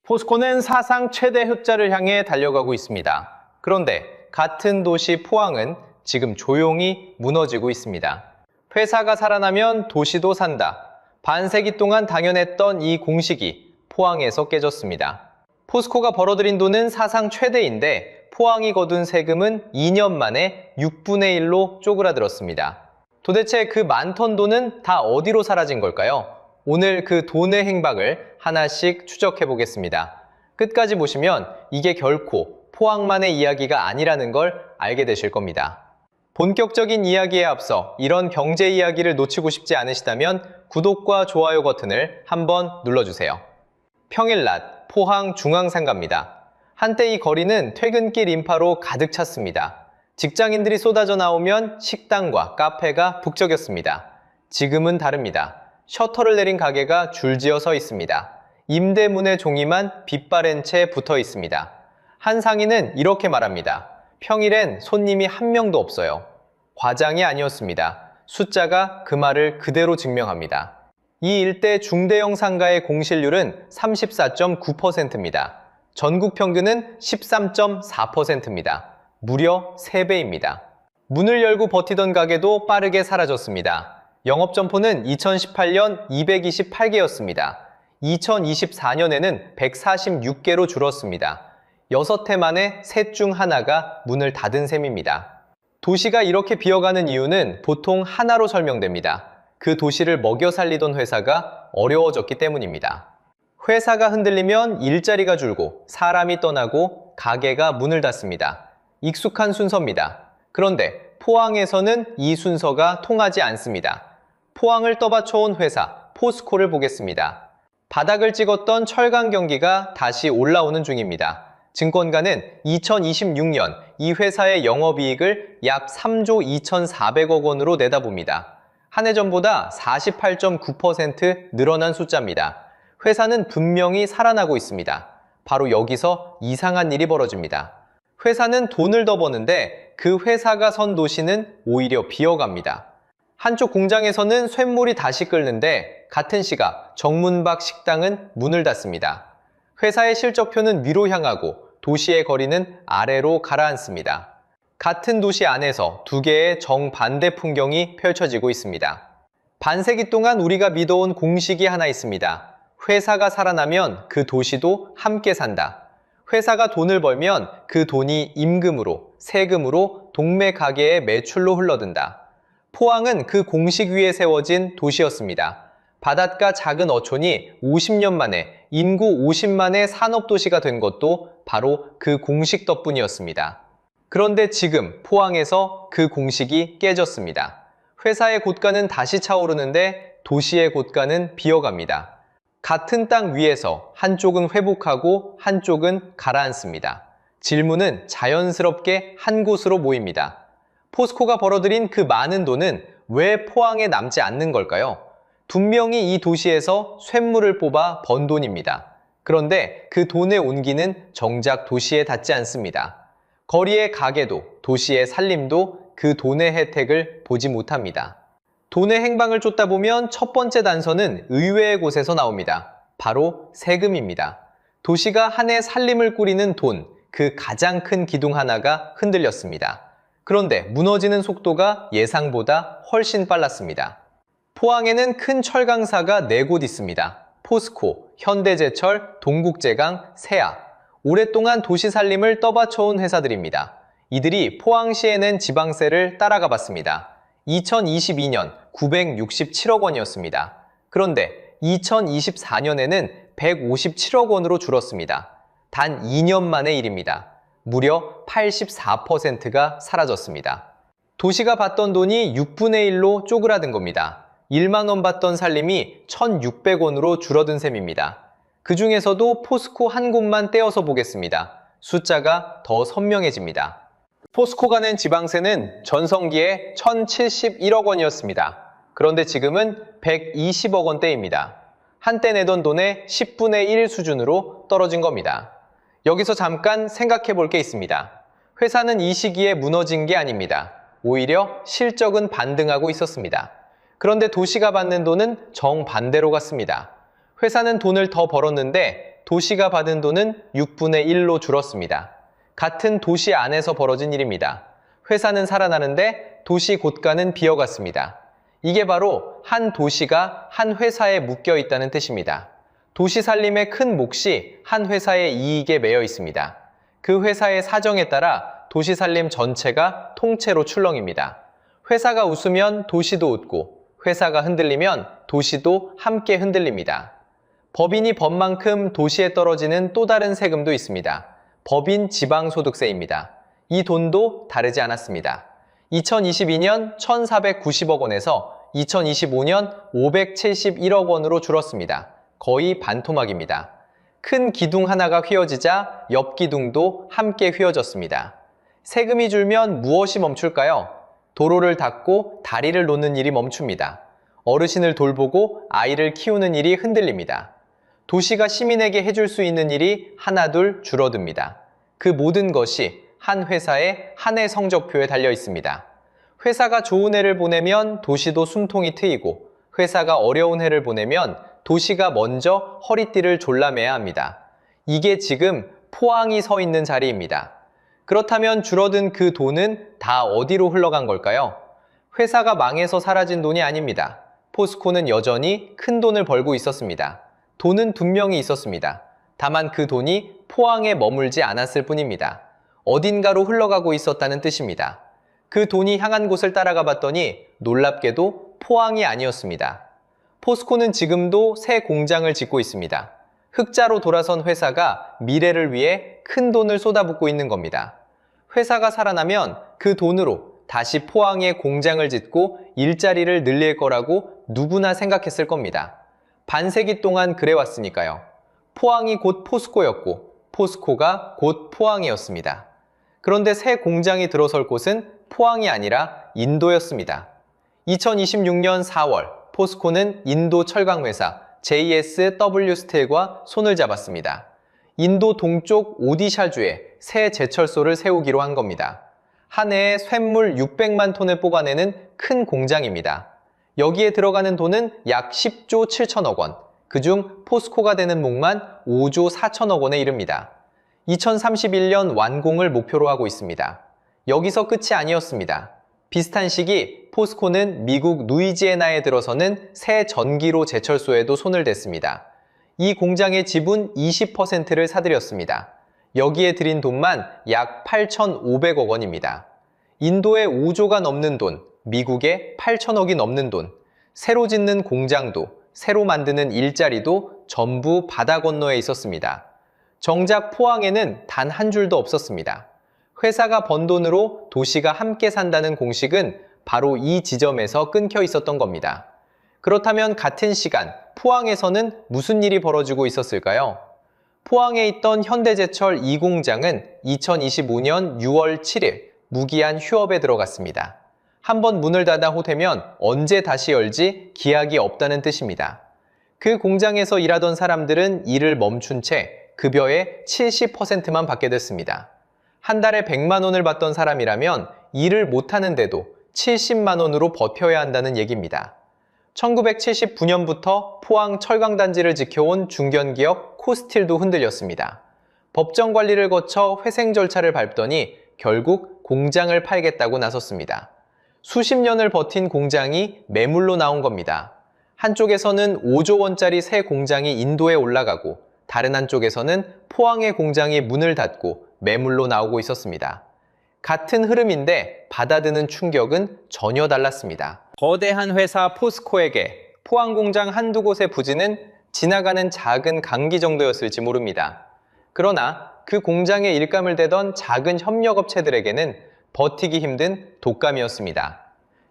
포스코는 사상 최대 흑자를 향해 달려가고 있습니다. 그런데 같은 도시 포항은 지금 조용히 무너지고 있습니다. 회사가 살아나면 도시도 산다. 반세기 동안 당연했던 이 공식이 포항에서 깨졌습니다. 포스코가 벌어들인 돈은 사상 최대인데 포항이 거둔 세금은 2년 만에 6분의 1로 쪼그라들었습니다. 도대체 그 많던 돈은 다 어디로 사라진 걸까요? 오늘 그 돈의 행방을 하나씩 추적해 보겠습니다. 끝까지 보시면 이게 결코 포항만의 이야기가 아니라는 걸 알게 되실 겁니다. 본격적인 이야기에 앞서 이런 경제 이야기를 놓치고 싶지 않으시다면 구독과 좋아요 버튼을 한번 눌러주세요. 평일 낮 포항 중앙상가입니다. 한때 이 거리는 퇴근길 인파로 가득 찼습니다. 직장인들이 쏟아져 나오면 식당과 카페가 북적였습니다. 지금은 다릅니다. 셔터를 내린 가게가 줄지어 서 있습니다. 임대문의 종이만 빛바랜 채 붙어 있습니다. 한 상인은 이렇게 말합니다. 평일엔 손님이 한 명도 없어요. 과장이 아니었습니다. 숫자가 그 말을 그대로 증명합니다. 이 일대 중대형 상가의 공실률은 34.9%입니다. 전국 평균은 13.4%입니다. 무려 3배입니다. 문을 열고 버티던 가게도 빠르게 사라졌습니다. 영업점포는 2018년 228개였습니다. 2024년에는 146개로 줄었습니다. 6해 만에 셋 중 하나가 문을 닫은 셈입니다. 도시가 이렇게 비어가는 이유는 보통 하나로 설명됩니다. 그 도시를 먹여 살리던 회사가 어려워졌기 때문입니다. 회사가 흔들리면 일자리가 줄고 사람이 떠나고 가게가 문을 닫습니다. 익숙한 순서입니다. 그런데 포항에서는 이 순서가 통하지 않습니다. 포항을 떠받쳐온 회사 포스코를 보겠습니다. 바닥을 찍었던 철강 경기가 다시 올라오는 중입니다. 증권가는 2026년 이 회사의 영업이익을 약 3조 2,400억 원으로 내다봅니다. 한 해 전보다 48.9% 늘어난 숫자입니다. 회사는 분명히 살아나고 있습니다. 바로 여기서 이상한 일이 벌어집니다. 회사는 돈을 더 버는데 그 회사가 선 도시는 오히려 비어갑니다. 한쪽 공장에서는 쇳물이 다시 끓는데 같은 시각 정문박 식당은 문을 닫습니다. 회사의 실적표는 위로 향하고 도시의 거리는 아래로 가라앉습니다. 같은 도시 안에서 두 개의 정반대 풍경이 펼쳐지고 있습니다. 반세기 동안 우리가 믿어온 공식이 하나 있습니다. 회사가 살아나면 그 도시도 함께 산다. 회사가 돈을 벌면 그 돈이 임금으로, 세금으로 동네 가게의 매출로 흘러든다. 포항은 그 공식 위에 세워진 도시였습니다. 바닷가 작은 어촌이 50년 만에 인구 50만의 산업도시가 된 것도 바로 그 공식 덕분이었습니다. 그런데 지금 포항에서 그 공식이 깨졌습니다. 회사의 고가는 다시 차오르는데 도시의 고가는 비어갑니다. 같은 땅 위에서 한쪽은 회복하고 한쪽은 가라앉습니다. 질문은 자연스럽게 한 곳으로 모입니다. 포스코가 벌어들인 그 많은 돈은 왜 포항에 남지 않는 걸까요? 분명히 이 도시에서 쇳물을 뽑아 번 돈입니다. 그런데 그 돈의 온기는 정작 도시에 닿지 않습니다. 거리의 가게도 도시의 살림도 그 돈의 혜택을 보지 못합니다. 돈의 행방을 쫓다 보면 첫 번째 단서는 의외의 곳에서 나옵니다. 바로 세금입니다. 도시가 한 해 살림을 꾸리는 돈, 그 가장 큰 기둥 하나가 흔들렸습니다. 그런데 무너지는 속도가 예상보다 훨씬 빨랐습니다. 포항에는 큰 철강사가 4곳 있습니다. 포스코, 현대제철, 동국제강, 세아. 오랫동안 도시 살림을 떠받쳐온 회사들입니다. 이들이 포항시에 낸 지방세를 따라가 봤습니다. 2022년 967억 원이었습니다. 그런데 2024년에는 157억 원으로 줄었습니다. 단 2년 만의 일입니다. 무려 84%가 사라졌습니다. 도시가 받던 돈이 6분의 1로 쪼그라든 겁니다. 1만 원 받던 살림이 1,600원으로 줄어든 셈입니다. 그 중에서도 포스코 한 곳만 떼어서 보겠습니다. 숫자가 더 선명해집니다. 포스코가 낸 지방세는 전성기에 1,071억 원이었습니다. 그런데 지금은 120억 원대입니다. 한때 내던 돈의 10분의 1 수준으로 떨어진 겁니다. 여기서 잠깐 생각해 볼 게 있습니다. 회사는 이 시기에 무너진 게 아닙니다. 오히려 실적은 반등하고 있었습니다. 그런데 도시가 받는 돈은 정반대로 갔습니다. 회사는 돈을 더 벌었는데 도시가 받은 돈은 6분의 1로 줄었습니다. 같은 도시 안에서 벌어진 일입니다. 회사는 살아나는데 도시 곳간은 비어갔습니다. 이게 바로 한 도시가 한 회사에 묶여 있다는 뜻입니다. 도시 살림의 큰 몫이 한 회사의 이익에 매여 있습니다. 그 회사의 사정에 따라 도시 살림 전체가 통째로 출렁입니다. 회사가 웃으면 도시도 웃고 회사가 흔들리면 도시도 함께 흔들립니다. 법인이 번 만큼 도시에 떨어지는 또 다른 세금도 있습니다. 법인 지방소득세입니다. 이 돈도 다르지 않았습니다. 2022년 1,490억 원에서 2025년 571억 원으로 줄었습니다. 거의 반토막입니다. 큰 기둥 하나가 휘어지자 옆 기둥도 함께 휘어졌습니다. 세금이 줄면 무엇이 멈출까요? 도로를 닦고 다리를 놓는 일이 멈춥니다. 어르신을 돌보고 아이를 키우는 일이 흔들립니다. 도시가 시민에게 해줄 수 있는 일이 하나둘 줄어듭니다. 그 모든 것이 한 회사의 한 해 성적표에 달려 있습니다. 회사가 좋은 해를 보내면 도시도 숨통이 트이고 회사가 어려운 해를 보내면 도시가 먼저 허리띠를 졸라매야 합니다. 이게 지금 포항이 서 있는 자리입니다. 그렇다면 줄어든 그 돈은 다 어디로 흘러간 걸까요? 회사가 망해서 사라진 돈이 아닙니다. 포스코는 여전히 큰 돈을 벌고 있었습니다. 돈은 분명히 있었습니다. 다만 그 돈이 포항에 머물지 않았을 뿐입니다. 어딘가로 흘러가고 있었다는 뜻입니다. 그 돈이 향한 곳을 따라가 봤더니 놀랍게도 포항이 아니었습니다. 포스코는 지금도 새 공장을 짓고 있습니다. 흑자로 돌아선 회사가 미래를 위해 큰 돈을 쏟아붓고 있는 겁니다. 회사가 살아나면 그 돈으로 다시 포항에 공장을 짓고 일자리를 늘릴 거라고 누구나 생각했을 겁니다. 반세기 동안 그래왔으니까요. 포항이 곧 포스코였고 포스코가 곧 포항이었습니다. 그런데 새 공장이 들어설 곳은 포항이 아니라 인도였습니다. 2026년 4월 포스코는 인도 철강회사 JSW 스틸과 손을 잡았습니다. 인도 동쪽 오디샤주에 새 제철소를 세우기로 한 겁니다. 한 해에 쇳물 600만 톤을 뽑아내는 큰 공장입니다. 여기에 들어가는 돈은 약 10조 7천억 원, 그중 포스코가 되는 몫만 5조 4천억 원에 이릅니다. 2031년 완공을 목표로 하고 있습니다. 여기서 끝이 아니었습니다. 비슷한 시기 포스코는 미국 루이지애나에 들어서는 새 전기로 제철소에도 손을 댔습니다. 이 공장의 지분 20%를 사들였습니다. 여기에 들인 돈만 약 8,500억 원입니다. 인도에 5조가 넘는 돈, 미국에 8천억이 넘는 돈, 새로 짓는 공장도, 새로 만드는 일자리도 전부 바다 건너에 있었습니다. 정작 포항에는 단 한 줄도 없었습니다. 회사가 번 돈으로 도시가 함께 산다는 공식은 바로 이 지점에서 끊겨 있었던 겁니다. 그렇다면 같은 시간 포항에서는 무슨 일이 벌어지고 있었을까요? 포항에 있던 현대제철 2공장은 2025년 6월 7일 무기한 휴업에 들어갔습니다. 한번 문을 닫아 호되면 언제 다시 열지 기약이 없다는 뜻입니다. 그 공장에서 일하던 사람들은 일을 멈춘 채 급여의 70%만 받게 됐습니다. 한 달에 100만 원을 받던 사람이라면 일을 못하는데도 70만 원으로 버텨야 한다는 얘기입니다. 1979년부터 포항 철강단지를 지켜온 중견기업 코스틸도 흔들렸습니다. 법정 관리를 거쳐 회생 절차를 밟더니 결국 공장을 팔겠다고 나섰습니다. 수십 년을 버틴 공장이 매물로 나온 겁니다. 한쪽에서는 5조 원짜리 새 공장이 인도에 올라가고 다른 한쪽에서는 포항의 공장이 문을 닫고 매물로 나오고 있었습니다. 같은 흐름인데 받아드는 충격은 전혀 달랐습니다. 거대한 회사 포스코에게 포항 공장 한두 곳의 부진은 지나가는 작은 감기 정도였을지 모릅니다. 그러나 그 공장에 일감을 대던 작은 협력업체들에게는 버티기 힘든 독감이었습니다.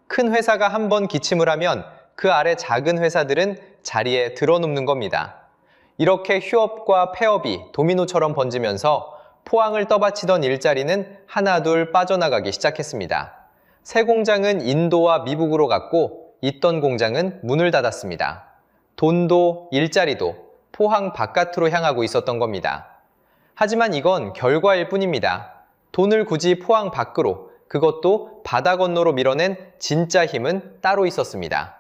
큰 회사가 한번 기침을 하면 그 아래 작은 회사들은 자리에 드러눕는 겁니다. 이렇게 휴업과 폐업이 도미노처럼 번지면서 포항을 떠받치던 일자리는 하나둘 빠져나가기 시작했습니다. 새 공장은 인도와 미국으로 갔고 있던 공장은 문을 닫았습니다. 돈도 일자리도 포항 바깥으로 향하고 있었던 겁니다. 하지만 이건 결과일 뿐입니다. 돈을 굳이 포항 밖으로, 그것도 바다 건너로 밀어낸 진짜 힘은 따로 있었습니다.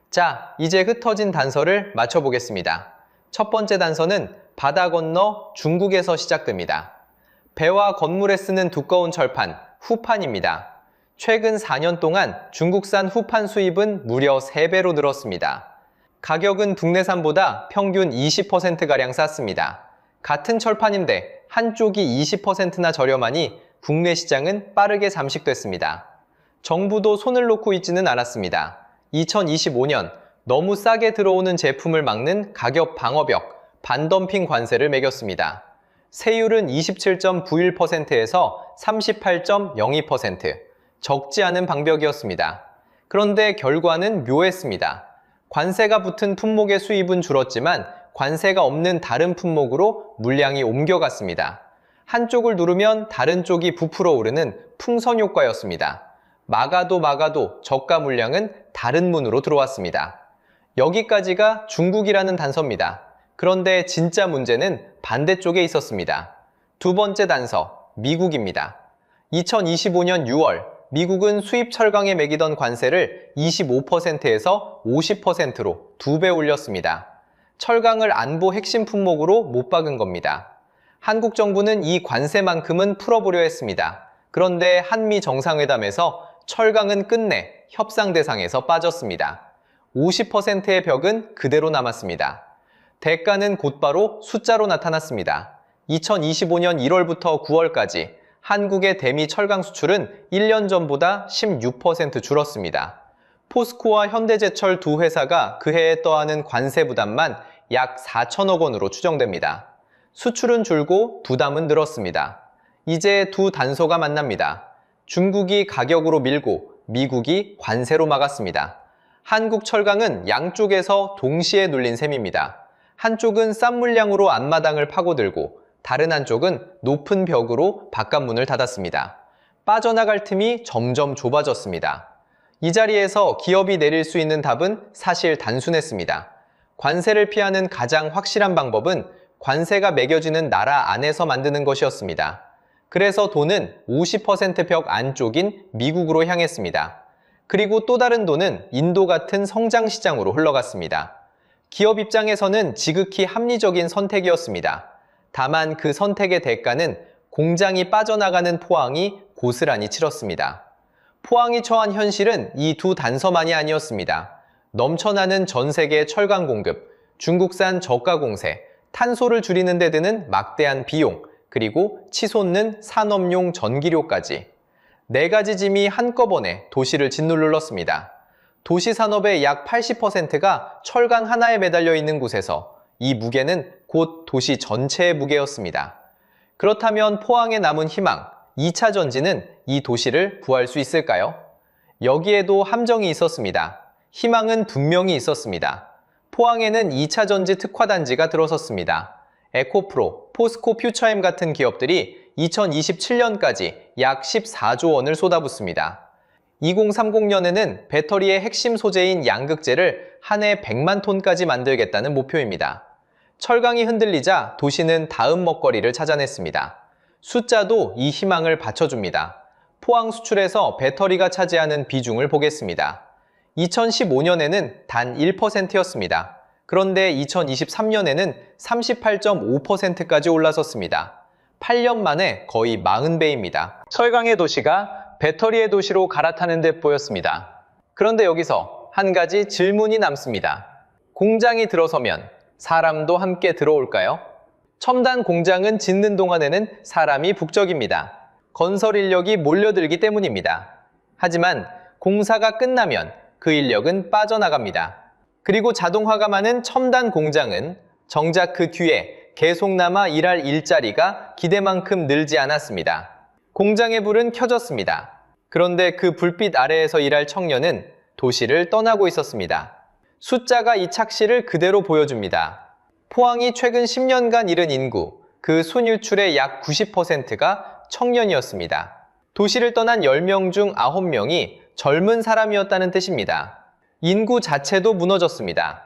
자, 이제 흩어진 단서를 맞춰보겠습니다. 첫 번째 단서는 바다 건너 중국에서 시작됩니다. 배와 건물에 쓰는 두꺼운 철판, 후판입니다. 최근 4년 동안 중국산 후판 수입은 무려 3배로 늘었습니다. 가격은 국내산보다 평균 20%가량 쌌습니다. 같은 철판인데 한쪽이 20%나 저렴하니 국내 시장은 빠르게 잠식됐습니다. 정부도 손을 놓고 있지는 않았습니다. 2025년 너무 싸게 들어오는 제품을 막는 가격 방어벽, 반덤핑 관세를 매겼습니다. 세율은 27.91%에서 38.02%, 적지 않은 방벽이었습니다. 그런데 결과는 묘했습니다. 관세가 붙은 품목의 수입은 줄었지만 관세가 없는 다른 품목으로 물량이 옮겨갔습니다. 한쪽을 누르면 다른 쪽이 부풀어 오르는 풍선 효과였습니다. 막아도 저가 물량은 다른 문으로 들어왔습니다. 여기까지가 중국이라는 단서입니다. 그런데 진짜 문제는 반대쪽에 있었습니다. 두 번째 단서, 미국입니다. 2025년 6월, 미국은 수입 철강에 매기던 관세를 25%에서 50%로 2배 올렸습니다. 철강을 안보 핵심 품목으로 못 박은 겁니다. 한국 정부는 이 관세만큼은 풀어보려 했습니다. 그런데 한미 정상회담에서 철강은 끝내 협상 대상에서 빠졌습니다. 50%의 벽은 그대로 남았습니다. 대가는 곧바로 숫자로 나타났습니다. 2025년 1월부터 9월까지 한국의 대미 철강 수출은 1년 전보다 16% 줄었습니다. 포스코와 현대제철 두 회사가 그 해에 떠안은 관세 부담만 약 4천억 원으로 추정됩니다. 수출은 줄고 부담은 늘었습니다. 이제 두 단서가 만납니다. 중국이 가격으로 밀고 미국이 관세로 막았습니다. 한국 철강은 양쪽에서 동시에 눌린 셈입니다. 한쪽은 싼 물량으로 앞마당을 파고들고 다른 한쪽은 높은 벽으로 바깥문을 닫았습니다. 빠져나갈 틈이 점점 좁아졌습니다. 이 자리에서 기업이 내릴 수 있는 답은 사실 단순했습니다. 관세를 피하는 가장 확실한 방법은 관세가 매겨지는 나라 안에서 만드는 것이었습니다. 그래서 돈은 50% 벽 안쪽인 미국으로 향했습니다. 그리고 또 다른 돈은 인도 같은 성장 시장으로 흘러갔습니다. 기업 입장에서는 지극히 합리적인 선택이었습니다. 다만 그 선택의 대가는 공장이 빠져나가는 포항이 고스란히 치렀습니다. 포항이 처한 현실은 이 두 단서만이 아니었습니다. 넘쳐나는 전 세계 철강 공급, 중국산 저가 공세, 탄소를 줄이는 데 드는 막대한 비용, 그리고 치솟는 산업용 전기료까지 4가지 짐이 한꺼번에 도시를 짓눌렀습니다. 도시 산업의 약 80%가 철강 하나에 매달려 있는 곳에서 이 무게는 곧 도시 전체의 무게였습니다. 그렇다면 포항에 남은 희망, 2차 전지는 이 도시를 구할 수 있을까요? 여기에도 함정이 있었습니다. 희망은 분명히 있었습니다. 포항에는 2차 전지 특화단지가 들어섰습니다. 에코프로, 포스코 퓨처엠 같은 기업들이 2027년까지 약 14조 원을 쏟아붓습니다. 2030년에는 배터리의 핵심 소재인 양극재를 한 해 100만 톤까지 만들겠다는 목표입니다. 철강이 흔들리자 도시는 다음 먹거리를 찾아냈습니다. 숫자도 이 희망을 받쳐줍니다. 포항 수출에서 배터리가 차지하는 비중을 보겠습니다. 2015년에는 단 1%였습니다. 그런데 2023년에는 38.5%까지 올라섰습니다. 8년 만에 거의 40배입니다. 철강의 도시가 배터리의 도시로 갈아타는 듯 보였습니다. 그런데 여기서 한 가지 질문이 남습니다. 공장이 들어서면 사람도 함께 들어올까요? 첨단 공장은 짓는 동안에는 사람이 북적입니다. 건설 인력이 몰려들기 때문입니다. 하지만 공사가 끝나면 그 인력은 빠져나갑니다. 그리고 자동화가 많은 첨단 공장은 정작 그 뒤에 계속 남아 일할 일자리가 기대만큼 늘지 않았습니다. 공장의 불은 켜졌습니다. 그런데 그 불빛 아래에서 일할 청년은 도시를 떠나고 있었습니다. 숫자가 이 착시를 그대로 보여줍니다. 포항이 최근 10년간 잃은 인구, 그 순유출의 약 90%가 청년이었습니다. 도시를 떠난 10명 중 9명이 젊은 사람이었다는 뜻입니다. 인구 자체도 무너졌습니다.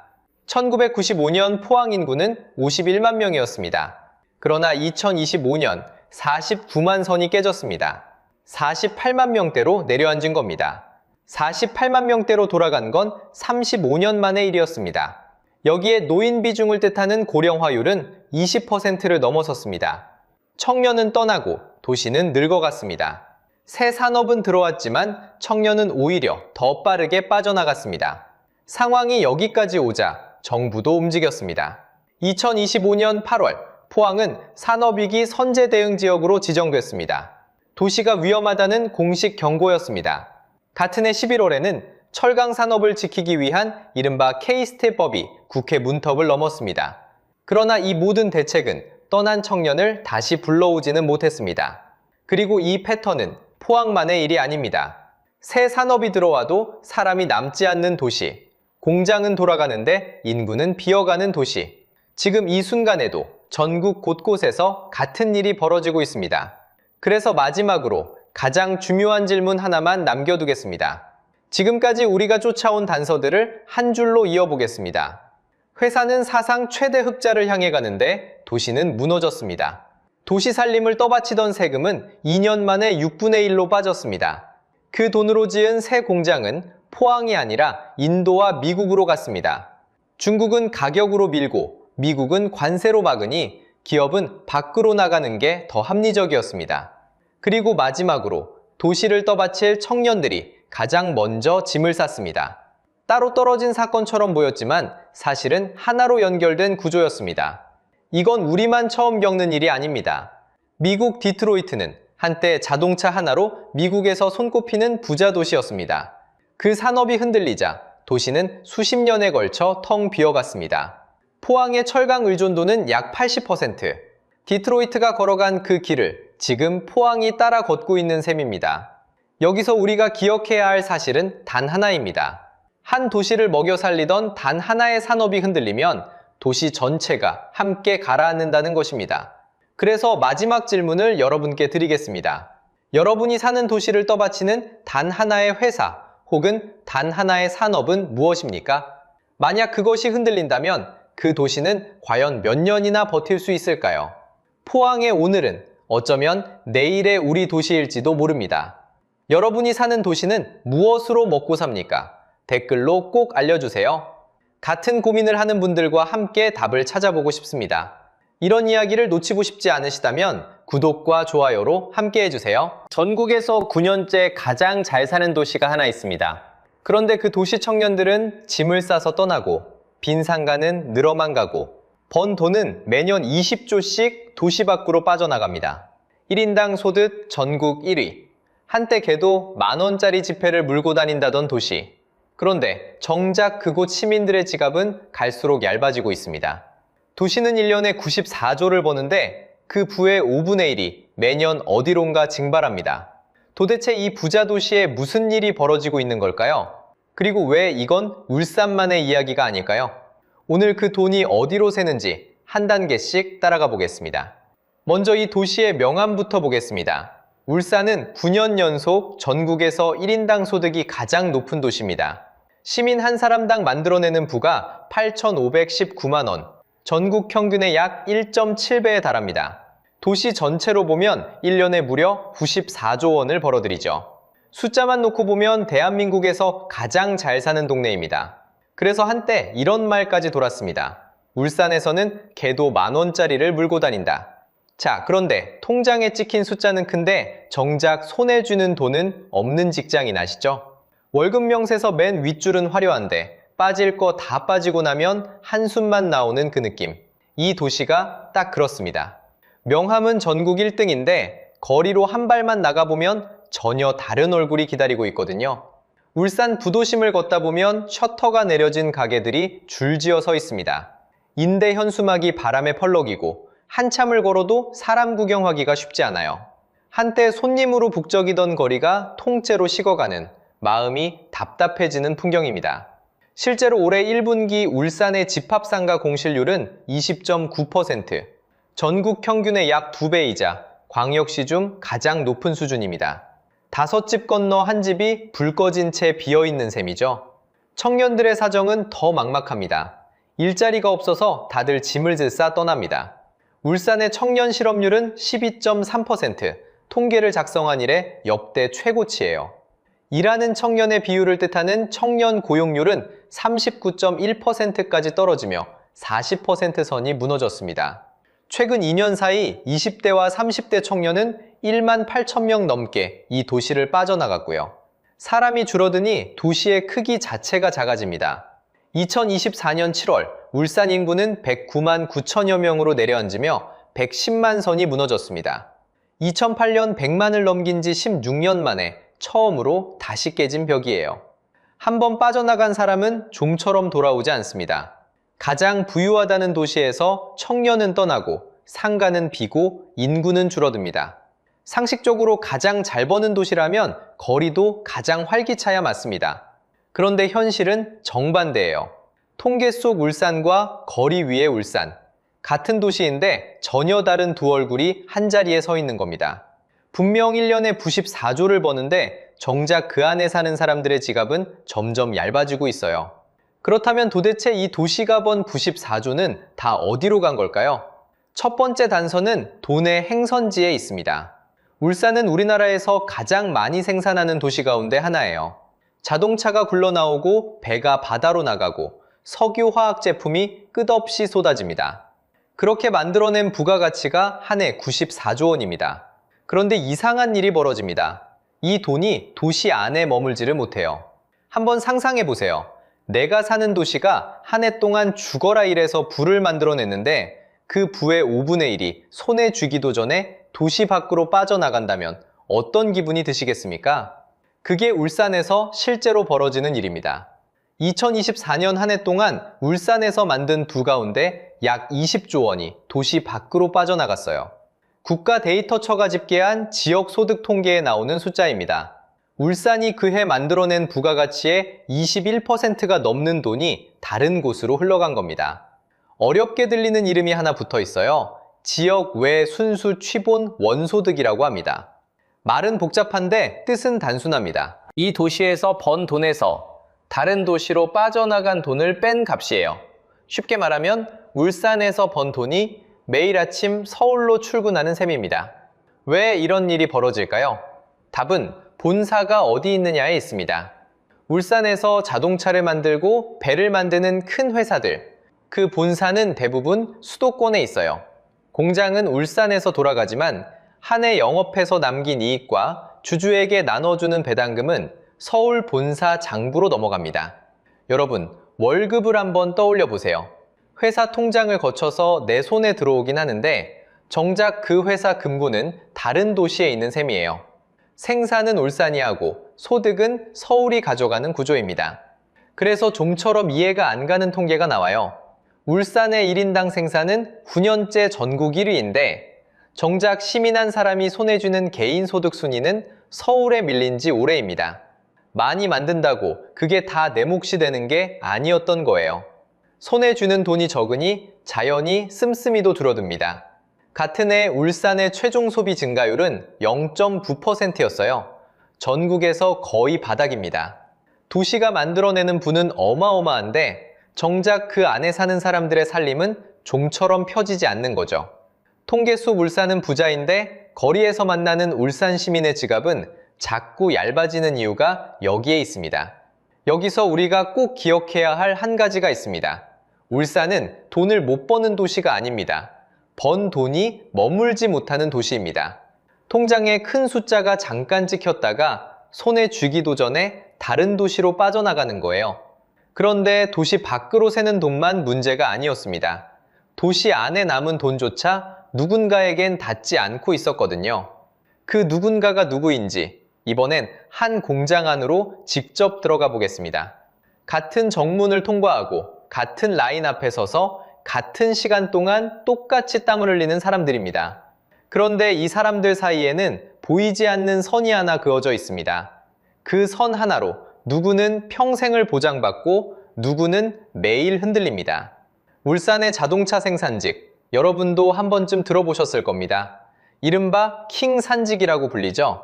1995년 포항 인구는 51만 명이었습니다. 그러나 2025년 49만 선이 깨졌습니다. 48만 명대로 내려앉은 겁니다. 48만 명대로 돌아간 건 35년 만의 일이었습니다. 여기에 노인 비중을 뜻하는 고령화율은 20%를 넘어섰습니다. 청년은 떠나고 도시는 늙어갔습니다. 새 산업은 들어왔지만 청년은 오히려 더 빠르게 빠져나갔습니다. 상황이 여기까지 오자 정부도 움직였습니다. 2025년 8월, 포항은 산업위기 선제 대응 지역으로 지정됐습니다. 도시가 위험하다는 공식 경고였습니다. 같은 해 11월에는 철강 산업을 지키기 위한 이른바 K스텝법이 국회 문턱을 넘었습니다. 그러나 이 모든 대책은 떠난 청년을 다시 불러오지는 못했습니다. 그리고 이 패턴은 포항만의 일이 아닙니다. 새 산업이 들어와도 사람이 남지 않는 도시, 공장은 돌아가는데 인구는 비어가는 도시. 지금 이 순간에도 전국 곳곳에서 같은 일이 벌어지고 있습니다. 그래서 마지막으로 가장 중요한 질문 하나만 남겨두겠습니다. 지금까지 우리가 쫓아온 단서들을 한 줄로 이어보겠습니다. 회사는 사상 최대 흑자를 향해 가는데 도시는 무너졌습니다. 도시 살림을 떠바치던 세금은 2년 만에 6분의 1로 빠졌습니다. 그 돈으로 지은 새 공장은 포항이 아니라 인도와 미국으로 갔습니다. 중국은 가격으로 밀고 미국은 관세로 막으니 기업은 밖으로 나가는 게 더 합리적이었습니다. 그리고 마지막으로 도시를 떠받칠 청년들이 가장 먼저 짐을 쌌습니다. 따로 떨어진 사건처럼 보였지만 사실은 하나로 연결된 구조였습니다. 이건 우리만 처음 겪는 일이 아닙니다. 미국 디트로이트는 한때 자동차 하나로 미국에서 손꼽히는 부자 도시였습니다. 그 산업이 흔들리자 도시는 수십 년에 걸쳐 텅 비어갔습니다. 포항의 철강 의존도는 약 80%. 디트로이트가 걸어간 그 길을 지금 포항이 따라 걷고 있는 셈입니다. 여기서 우리가 기억해야 할 사실은 단 하나입니다. 한 도시를 먹여 살리던 단 하나의 산업이 흔들리면 도시 전체가 함께 가라앉는다는 것입니다. 그래서 마지막 질문을 여러분께 드리겠습니다. 여러분이 사는 도시를 떠받치는 단 하나의 회사 혹은 단 하나의 산업은 무엇입니까? 만약 그것이 흔들린다면 그 도시는 과연 몇 년이나 버틸 수 있을까요? 포항의 오늘은 어쩌면 내일의 우리 도시일지도 모릅니다. 여러분이 사는 도시는 무엇으로 먹고 삽니까? 댓글로 꼭 알려주세요. 같은 고민을 하는 분들과 함께 답을 찾아보고 싶습니다. 이런 이야기를 놓치고 싶지 않으시다면 구독과 좋아요로 함께 해주세요. 전국에서 9년째 가장 잘 사는 도시가 하나 있습니다. 그런데 그 도시 청년들은 짐을 싸서 떠나고 빈 상가는 늘어만 가고 번 돈은 매년 20조씩 도시 밖으로 빠져나갑니다. 1인당 소득 전국 1위. 한때 걔도 10,000원짜리 지폐를 물고 다닌다던 도시. 그런데 정작 그곳 시민들의 지갑은 갈수록 얇아지고 있습니다. 도시는 1년에 94조를 버는데 그 부의 5분의 1이 매년 어디론가 증발합니다. 도대체 이 부자 도시에 무슨 일이 벌어지고 있는 걸까요? 그리고 왜 이건 울산만의 이야기가 아닐까요? 오늘 그 돈이 어디로 새는지 한 단계씩 따라가 보겠습니다. 먼저 이 도시의 명암부터 보겠습니다. 울산은 9년 연속 전국에서 1인당 소득이 가장 높은 도시입니다. 시민 한 사람당 만들어내는 부가 8,519만 원, 전국 평균의 약 1.7배에 달합니다. 도시 전체로 보면 1년에 무려 94조 원을 벌어들이죠. 숫자만 놓고 보면 대한민국에서 가장 잘 사는 동네입니다. 그래서 한때 이런 말까지 돌았습니다. 울산에서는 걔도 10,000원짜리를 물고 다닌다. 자, 그런데 통장에 찍힌 숫자는 큰데 정작 손에 쥐는 돈은 없는 직장인 아시죠? 월급 명세서 맨 윗줄은 화려한데 빠질 거 다 빠지고 나면 한숨만 나오는 그 느낌. 이 도시가 딱 그렇습니다. 명함은 전국 1등인데 거리로 한 발만 나가보면 전혀 다른 얼굴이 기다리고 있거든요. 울산 부도심을 걷다 보면 셔터가 내려진 가게들이 줄지어 서 있습니다. 인대 현수막이 바람에 펄럭이고 한참을 걸어도 사람 구경하기가 쉽지 않아요. 한때 손님으로 북적이던 거리가 통째로 식어가는, 마음이 답답해지는 풍경입니다. 실제로 올해 1분기 울산의 집합상가 공실률은 20.9%, 전국 평균의 약 2배이자 광역시 중 가장 높은 수준입니다. 5집 건너 한 집이 불 꺼진 채 비어있는 셈이죠. 청년들의 사정은 더 막막합니다. 일자리가 없어서 다들 짐을 질싸 떠납니다. 울산의 청년 실업률은 12.3%, 통계를 작성한 이래 역대 최고치예요. 일하는 청년의 비율을 뜻하는 청년 고용률은 39.1%까지 떨어지며 40% 선이 무너졌습니다. 최근 2년 사이 20대와 30대 청년은 1만 8천 명 넘게 이 도시를 빠져나갔고요. 사람이 줄어드니 도시의 크기 자체가 작아집니다. 2024년 7월 울산 인구는 109만 9천여 명으로 내려앉으며 110만 선이 무너졌습니다. 2008년 100만을 넘긴 지 16년 만에 처음으로 다시 깨진 벽이에요. 한번 빠져나간 사람은 좀처럼 돌아오지 않습니다. 가장 부유하다는 도시에서 청년은 떠나고 상가는 비고 인구는 줄어듭니다. 상식적으로 가장 잘 버는 도시라면 거리도 가장 활기차야 맞습니다. 그런데 현실은 정반대예요. 통계 속 울산과 거리 위의 울산. 같은 도시인데 전혀 다른 두 얼굴이 한자리에 서 있는 겁니다. 분명 1년에 94조를 버는데 정작 그 안에 사는 사람들의 지갑은 점점 얇아지고 있어요. 그렇다면 도대체 이 도시가 번 94조는 다 어디로 간 걸까요? 첫 번째 단서는 돈의 행선지에 있습니다. 울산은 우리나라에서 가장 많이 생산하는 도시 가운데 하나예요. 자동차가 굴러나오고 배가 바다로 나가고 석유 화학 제품이 끝없이 쏟아집니다. 그렇게 만들어낸 부가가치가 한 해 94조 원입니다. 그런데 이상한 일이 벌어집니다. 이 돈이 도시 안에 머물지를 못해요. 한번 상상해 보세요. 내가 사는 도시가 한 해 동안 죽어라 일해서 부를 만들어냈는데 그 부의 5분의 1이 손에 쥐기도 전에 도시 밖으로 빠져나간다면 어떤 기분이 드시겠습니까? 그게 울산에서 실제로 벌어지는 일입니다. 2024년 한 해 동안 울산에서 만든 부 가운데 약 20조 원이 도시 밖으로 빠져나갔어요. 국가 데이터처가 집계한 지역 소득 통계에 나오는 숫자입니다. 울산이 그해 만들어낸 부가가치의 21%가 넘는 돈이 다른 곳으로 흘러간 겁니다. 어렵게 들리는 이름이 하나 붙어 있어요. 지역 외 순수 취본 원소득이라고 합니다. 말은 복잡한데 뜻은 단순합니다. 이 도시에서 번 돈에서 다른 도시로 빠져나간 돈을 뺀 값이에요. 쉽게 말하면 울산에서 번 돈이 매일 아침 서울로 출근하는 셈입니다. 왜 이런 일이 벌어질까요? 답은 본사가 어디 있느냐에 있습니다. 울산에서 자동차를 만들고 배를 만드는 큰 회사들, 그 본사는 대부분 수도권에 있어요. 공장은 울산에서 돌아가지만 한 해 영업해서 남긴 이익과 주주에게 나눠주는 배당금은 서울 본사 장부로 넘어갑니다. 여러분, 월급을 한번 떠올려 보세요. 회사 통장을 거쳐서 내 손에 들어오긴 하는데 정작 그 회사 금고는 다른 도시에 있는 셈이에요. 생산은 울산이 하고 소득은 서울이 가져가는 구조입니다. 그래서 좀처럼 이해가 안 가는 통계가 나와요. 울산의 1인당 생산은 9년째 전국 1위인데 정작 시민 한 사람이 손에 쥐는 개인 소득 순위는 서울에 밀린 지 오래입니다. 많이 만든다고 그게 다 내 몫이 되는 게 아니었던 거예요. 손에 쥐는 돈이 적으니 자연히 씀씀이도 줄어듭니다. 같은 해 울산의 최종 소비 증가율은 0.9%였어요. 전국에서 거의 바닥입니다. 도시가 만들어내는 부는 어마어마한데 정작 그 안에 사는 사람들의 살림은 좀처럼 펴지지 않는 거죠. 통계 속 울산은 부자인데 거리에서 만나는 울산 시민의 지갑은 자꾸 얇아지는 이유가 여기에 있습니다. 여기서 우리가 꼭 기억해야 할 한 가지가 있습니다. 울산은 돈을 못 버는 도시가 아닙니다. 번 돈이 머물지 못하는 도시입니다. 통장에 큰 숫자가 잠깐 찍혔다가 손에 쥐기도 전에 다른 도시로 빠져나가는 거예요. 그런데 도시 밖으로 새는 돈만 문제가 아니었습니다. 도시 안에 남은 돈조차 누군가에겐 닿지 않고 있었거든요. 그 누군가가 누구인지 이번엔 한 공장 안으로 직접 들어가 보겠습니다. 같은 정문을 통과하고 같은 라인 앞에 서서 같은 시간 동안 똑같이 땀을 흘리는 사람들입니다. 그런데 이 사람들 사이에는 보이지 않는 선이 하나 그어져 있습니다. 그 선 하나로 누구는 평생을 보장받고 누구는 매일 흔들립니다. 울산의 자동차 생산직, 여러분도 한 번쯤 들어보셨을 겁니다. 이른바 킹산직이라고 불리죠.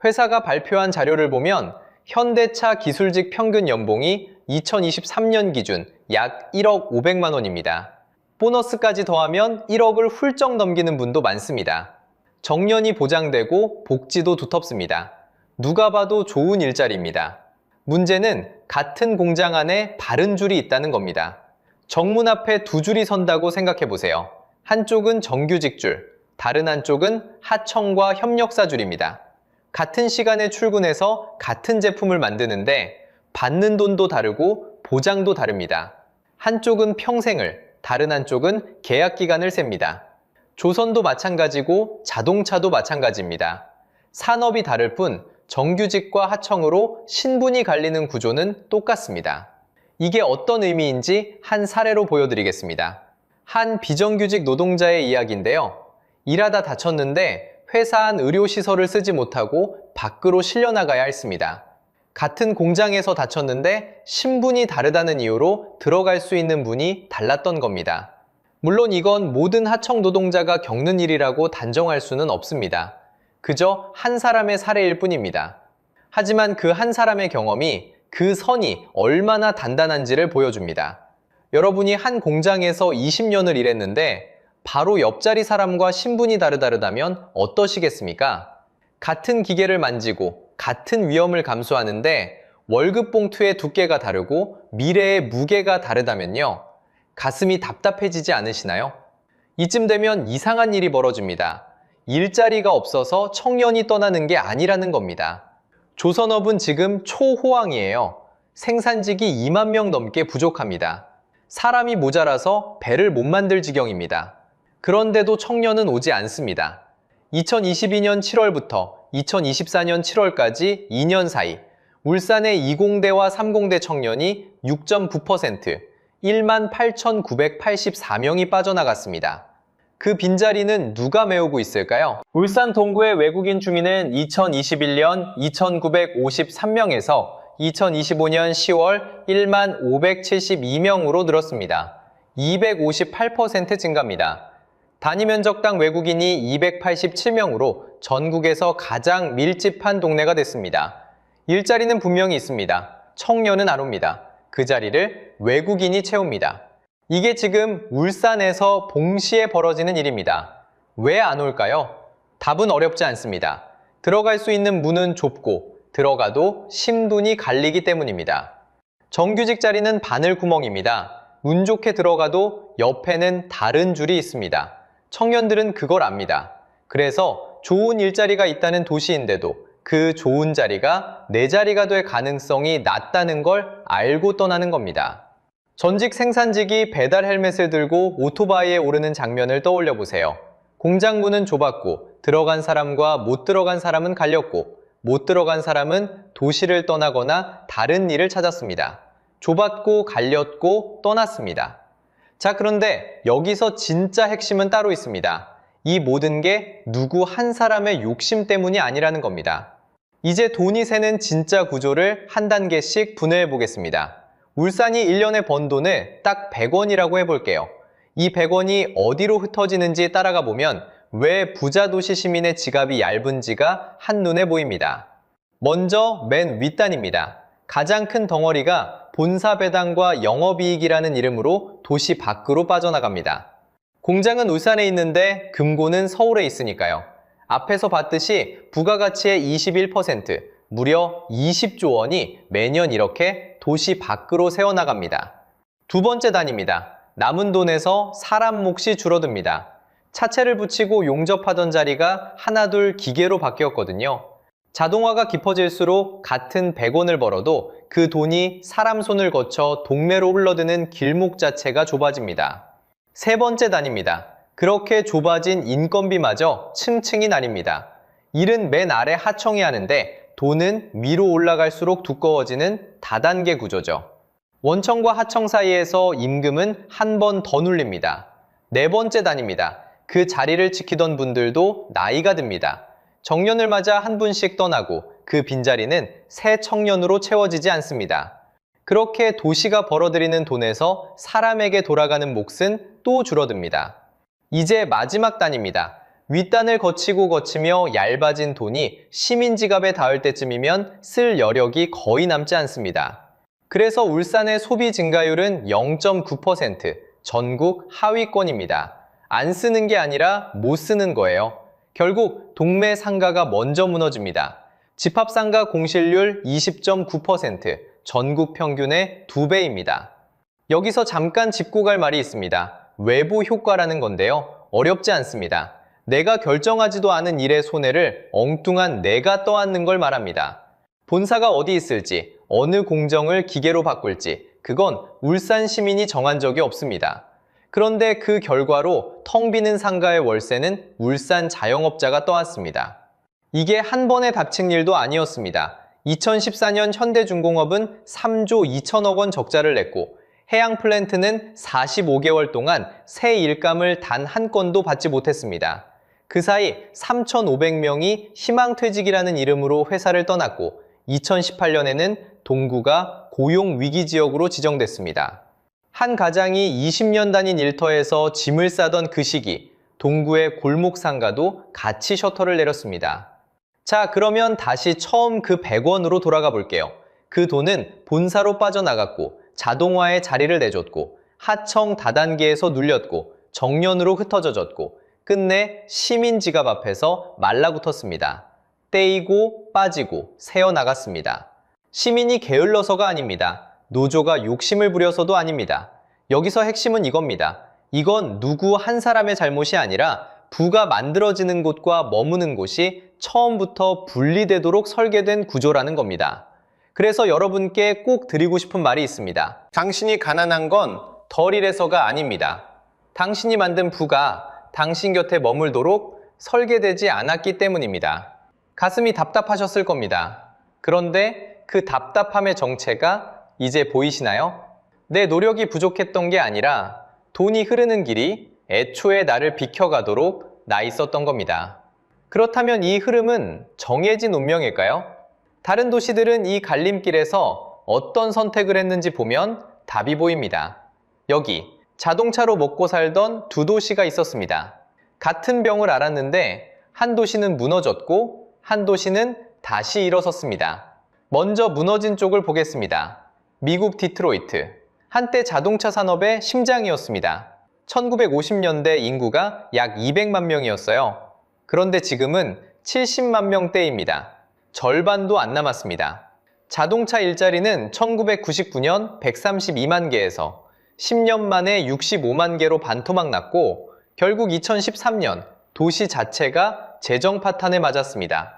회사가 발표한 자료를 보면 현대차 기술직 평균 연봉이 2023년 기준 약 1억 500만 원입니다. 보너스까지 더하면 1억을 훌쩍 넘기는 분도 많습니다. 정년이 보장되고 복지도 두텁습니다. 누가 봐도 좋은 일자리입니다. 문제는 같은 공장 안에 바른 줄이 있다는 겁니다. 정문 앞에 두 줄이 선다고 생각해 보세요. 한쪽은 정규직줄, 다른 한쪽은 하청과 협력사줄입니다. 같은 시간에 출근해서 같은 제품을 만드는데 받는 돈도 다르고 보장도 다릅니다. 한쪽은 평생을, 다른 한쪽은 계약 기간을 셉니다. 조선도 마찬가지고 자동차도 마찬가지입니다. 산업이 다를 뿐 정규직과 하청으로 신분이 갈리는 구조는 똑같습니다. 이게 어떤 의미인지 한 사례로 보여드리겠습니다. 한 비정규직 노동자의 이야기인데요. 일하다 다쳤는데 회사 안 의료시설을 쓰지 못하고 밖으로 실려나가야 했습니다. 같은 공장에서 다쳤는데 신분이 다르다는 이유로 들어갈 수 있는 문이 달랐던 겁니다. 물론 이건 모든 하청 노동자가 겪는 일이라고 단정할 수는 없습니다. 그저 한 사람의 사례일 뿐입니다. 하지만 그 한 사람의 경험이 그 선이 얼마나 단단한지를 보여줍니다. 여러분이 한 공장에서 20년을 일했는데 바로 옆자리 사람과 신분이 다르다면 어떠시겠습니까? 같은 기계를 만지고 같은 위험을 감수하는데 월급 봉투의 두께가 다르고 미래의 무게가 다르다면요. 가슴이 답답해지지 않으시나요? 이쯤 되면 이상한 일이 벌어집니다. 일자리가 없어서 청년이 떠나는 게 아니라는 겁니다. 조선업은 지금 초호황이에요. 생산직이 2만 명 넘게 부족합니다. 사람이 모자라서 배를 못 만들 지경입니다. 그런데도 청년은 오지 않습니다. 2022년 7월부터 2024년 7월까지 2년 사이 울산의 20대와 30대 청년이 6.9%, 18,984명이 빠져나갔습니다. 그 빈자리는 누가 메우고 있을까요? 울산 동구의 외국인 주민은 2021년 2,953명에서 2025년 10월 15,572명으로 늘었습니다. 258% 증가입니다. 단위 면적당 외국인이 287명으로 전국에서 가장 밀집한 동네가 됐습니다. 일자리는 분명히 있습니다. 청년은 안 옵니다. 그 자리를 외국인이 채웁니다. 이게 지금 울산에서 봉시에 벌어지는 일입니다. 왜 안 올까요? 답은 어렵지 않습니다. 들어갈 수 있는 문은 좁고 들어가도 신분이 갈리기 때문입니다. 정규직 자리는 바늘구멍입니다. 운 좋게 들어가도 옆에는 다른 줄이 있습니다. 청년들은 그걸 압니다. 그래서 좋은 일자리가 있다는 도시인데도 그 좋은 자리가 내 자리가 될 가능성이 낮다는 걸 알고 떠나는 겁니다. 전직 생산직이 배달 헬멧을 들고 오토바이에 오르는 장면을 떠올려 보세요. 공장 문은 좁았고 들어간 사람과 못 들어간 사람은 갈렸고 못 들어간 사람은 도시를 떠나거나 다른 일을 찾았습니다. 좁았고 갈렸고 떠났습니다. 자, 그런데 여기서 진짜 핵심은 따로 있습니다. 이 모든 게 누구 한 사람의 욕심 때문이 아니라는 겁니다. 이제 돈이 새는 진짜 구조를 한 단계씩 분해해 보겠습니다. 울산이 1년에 번 돈을 딱 100원이라고 해볼게요. 이 100원이 어디로 흩어지는지 따라가 보면 왜 부자 도시 시민의 지갑이 얇은지가 한눈에 보입니다. 먼저 맨 윗단입니다. 가장 큰 덩어리가 본사 배당과 영업이익이라는 이름으로 도시 밖으로 빠져나갑니다. 공장은 울산에 있는데 금고는 서울에 있으니까요. 앞에서 봤듯이 부가가치의 21%, 무려 20조 원이 매년 이렇게 도시 밖으로 새어나갑니다. 두 번째 단입니다. 남은 돈에서 사람 몫이 줄어듭니다. 차체를 붙이고 용접하던 자리가 하나둘 기계로 바뀌었거든요. 자동화가 깊어질수록 같은 100원을 벌어도 그 돈이 사람 손을 거쳐 동매로 흘러드는 길목 자체가 좁아집니다. 세 번째 단입니다. 그렇게 좁아진 인건비마저 층층이 나뉩니다. 일은 맨 아래 하청이 하는데 돈은 위로 올라갈수록 두꺼워지는 다단계 구조죠. 원청과 하청 사이에서 임금은 한 번 더 눌립니다. 네 번째 단입니다. 그 자리를 지키던 분들도 나이가 듭니다. 정년을 맞아 한 분씩 떠나고 그 빈자리는 새 청년으로 채워지지 않습니다. 그렇게 도시가 벌어들이는 돈에서 사람에게 돌아가는 몫은 또 줄어듭니다. 이제 마지막 단입니다. 윗단을 거치며 얇아진 돈이 시민 지갑에 닿을 때쯤이면 쓸 여력이 거의 남지 않습니다. 그래서 울산의 소비 증가율은 0.9%, 전국 하위권입니다. 안 쓰는 게 아니라 못 쓰는 거예요. 결국 동매 상가가 먼저 무너집니다. 집합상가 공실률 20.9%, 전국 평균의 2배입니다. 여기서 잠깐 짚고 갈 말이 있습니다. 외부 효과라는 건데요. 어렵지 않습니다. 내가 결정하지도 않은 일의 손해를 엉뚱한 내가 떠안는 걸 말합니다. 본사가 어디 있을지, 어느 공정을 기계로 바꿀지, 그건 울산 시민이 정한 적이 없습니다. 그런데 그 결과로 텅 비는 상가의 월세는 울산 자영업자가 떠왔습니다. 이게 한 번에 닥친 일도 아니었습니다. 2014년 현대중공업은 3조 2천억 원 적자를 냈고 해양 플랜트는 45개월 동안 새 일감을 단 한 건도 받지 못했습니다. 그 사이 3,500명이 희망퇴직이라는 이름으로 회사를 떠났고 2018년에는 동구가 고용위기지역으로 지정됐습니다. 한 가장이 20년 다닌 일터에서 짐을 싸던 그 시기, 동구의 골목상가도 같이 셔터를 내렸습니다. 자, 그러면 다시 처음 그 100원으로 돌아가 볼게요. 그 돈은 본사로 빠져나갔고 자동화에 자리를 내줬고 하청 다단계에서 눌렸고 정년으로 흩어져졌고 끝내 시민 지갑 앞에서 말라붙었습니다. 떼이고 빠지고 새어나갔습니다. 시민이 게을러서가 아닙니다. 노조가 욕심을 부려서도 아닙니다. 여기서 핵심은 이겁니다. 이건 누구 한 사람의 잘못이 아니라 부가 만들어지는 곳과 머무는 곳이 처음부터 분리되도록 설계된 구조라는 겁니다. 그래서 여러분께 꼭 드리고 싶은 말이 있습니다. 당신이 가난한 건 덜 일해서가 아닙니다. 당신이 만든 부가 당신 곁에 머물도록 설계되지 않았기 때문입니다. 가슴이 답답하셨을 겁니다. 그런데 그 답답함의 정체가 이제 보이시나요? 내 노력이 부족했던 게 아니라 돈이 흐르는 길이 애초에 나를 비켜가도록 나 있었던 겁니다. 그렇다면 이 흐름은 정해진 운명일까요? 다른 도시들은 이 갈림길에서 어떤 선택을 했는지 보면 답이 보입니다. 여기 자동차로 먹고 살던 두 도시가 있었습니다. 같은 병을 앓았는데 한 도시는 무너졌고 한 도시는 다시 일어섰습니다. 먼저 무너진 쪽을 보겠습니다. 미국 디트로이트. 한때 자동차 산업의 심장이었습니다. 1950년대 인구가 약 200만 명이었어요. 그런데 지금은 70만 명대입니다. 절반도 안 남았습니다. 자동차 일자리는 1999년 132만 개에서 10년 만에 65만 개로 반토막 났고 결국 2013년 도시 자체가 재정 파탄에 맞았습니다.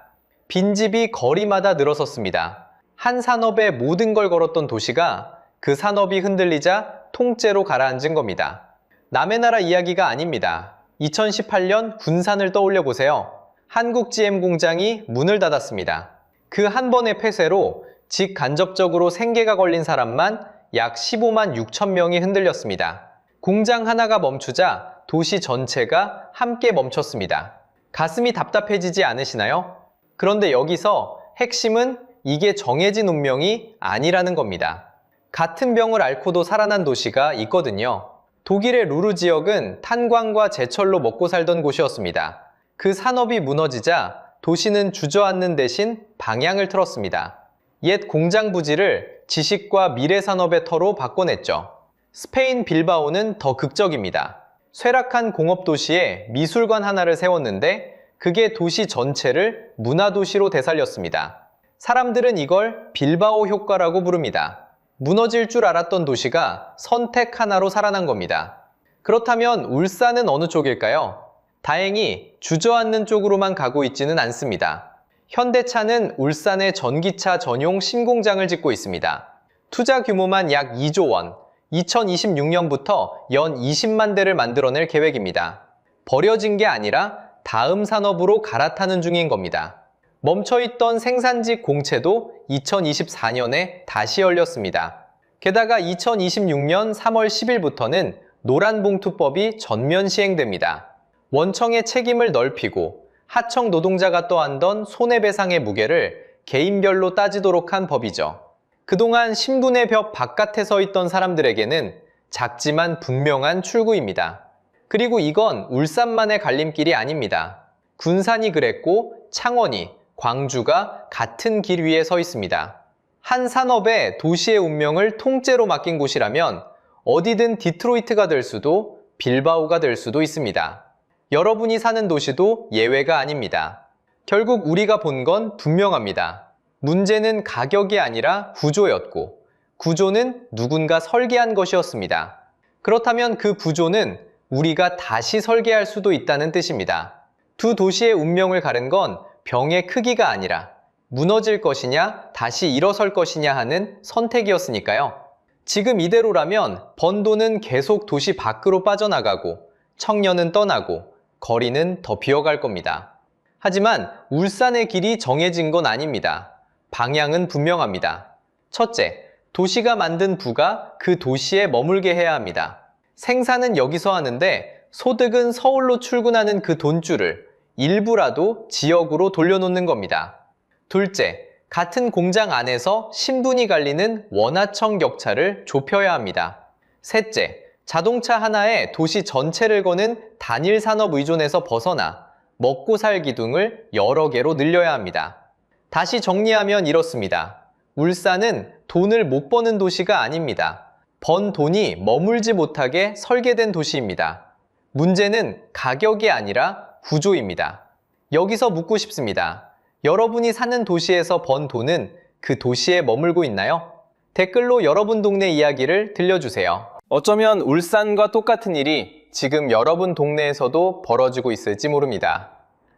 빈집이 거리마다 늘어섰습니다. 한 산업에 모든 걸 걸었던 도시가 그 산업이 흔들리자 통째로 가라앉은 겁니다. 남의 나라 이야기가 아닙니다. 2018년 군산을 떠올려 보세요. 한국 GM 공장이 문을 닫았습니다. 그 한 번의 폐쇄로 직간접적으로 생계가 걸린 사람만 약 15만 6천 명이 흔들렸습니다. 공장 하나가 멈추자 도시 전체가 함께 멈췄습니다. 가슴이 답답해지지 않으시나요? 그런데 여기서 핵심은 이게 정해진 운명이 아니라는 겁니다. 같은 병을 앓고도 살아난 도시가 있거든요. 독일의 루르 지역은 탄광과 제철로 먹고 살던 곳이었습니다. 그 산업이 무너지자 도시는 주저앉는 대신 방향을 틀었습니다. 옛 공장 부지를 지식과 미래 산업의 터로 바꿔냈죠. 스페인 빌바오는 더 극적입니다. 쇠락한 공업도시에 미술관 하나를 세웠는데 그게 도시 전체를 문화도시로 되살렸습니다. 사람들은 이걸 빌바오 효과라고 부릅니다. 무너질 줄 알았던 도시가 선택 하나로 살아난 겁니다. 그렇다면 울산은 어느 쪽일까요? 다행히 주저앉는 쪽으로만 가고 있지는 않습니다. 현대차는 울산에 전기차 전용 신공장을 짓고 있습니다. 투자 규모만 약 2조 원, 2026년부터 연 20만 대를 만들어낼 계획입니다. 버려진 게 아니라 다음 산업으로 갈아타는 중인 겁니다. 멈춰있던 생산직 공채도 2024년에 다시 열렸습니다. 게다가 2026년 3월 10일부터는 노란봉투법이 전면 시행됩니다. 원청의 책임을 넓히고 하청 노동자가 떠안던 손해배상의 무게를 개인별로 따지도록 한 법이죠. 그동안 신분의 벽 바깥에 서 있던 사람들에게는 작지만 분명한 출구입니다. 그리고 이건 울산만의 갈림길이 아닙니다. 군산이 그랬고 창원이, 광주가 같은 길 위에 서 있습니다. 한 산업에 도시의 운명을 통째로 맡긴 곳이라면 어디든 디트로이트가 될 수도 빌바오가 될 수도 있습니다. 여러분이 사는 도시도 예외가 아닙니다. 결국 우리가 본 건 분명합니다. 문제는 가격이 아니라 구조였고 구조는 누군가 설계한 것이었습니다. 그렇다면 그 구조는 우리가 다시 설계할 수도 있다는 뜻입니다. 두 도시의 운명을 가른 건 병의 크기가 아니라 무너질 것이냐, 다시 일어설 것이냐 하는 선택이었으니까요. 지금 이대로라면 번도는 계속 도시 밖으로 빠져나가고 청년은 떠나고 거리는 더 비어갈 겁니다. 하지만 울산의 길이 정해진 건 아닙니다. 방향은 분명합니다. 첫째, 도시가 만든 부가 그 도시에 머물게 해야 합니다. 생산은 여기서 하는데 소득은 서울로 출근하는 그 돈줄을 일부라도 지역으로 돌려놓는 겁니다. 둘째, 같은 공장 안에서 신분이 갈리는 원하청 격차를 좁혀야 합니다. 셋째, 자동차 하나에 도시 전체를 거는 단일 산업 의존에서 벗어나 먹고 살 기둥을 여러 개로 늘려야 합니다. 다시 정리하면 이렇습니다. 울산은 돈을 못 버는 도시가 아닙니다. 번 돈이 머물지 못하게 설계된 도시입니다. 문제는 가격이 아니라 구조입니다. 여기서 묻고 싶습니다. 여러분이 사는 도시에서 번 돈은 그 도시에 머물고 있나요? 댓글로 여러분 동네 이야기를 들려주세요. 어쩌면 울산과 똑같은 일이 지금 여러분 동네에서도 벌어지고 있을지 모릅니다.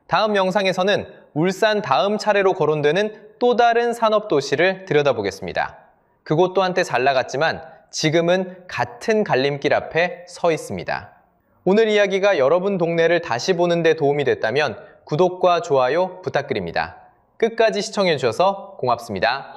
다음 영상에서는 울산 다음 차례로 거론되는 또 다른 산업도시를 들여다보겠습니다. 그곳도 한때 잘 나갔지만 지금은 같은 갈림길 앞에 서 있습니다. 오늘 이야기가 여러분 동네를 다시 보는 데 도움이 됐다면 구독과 좋아요 부탁드립니다. 끝까지 시청해주셔서 고맙습니다.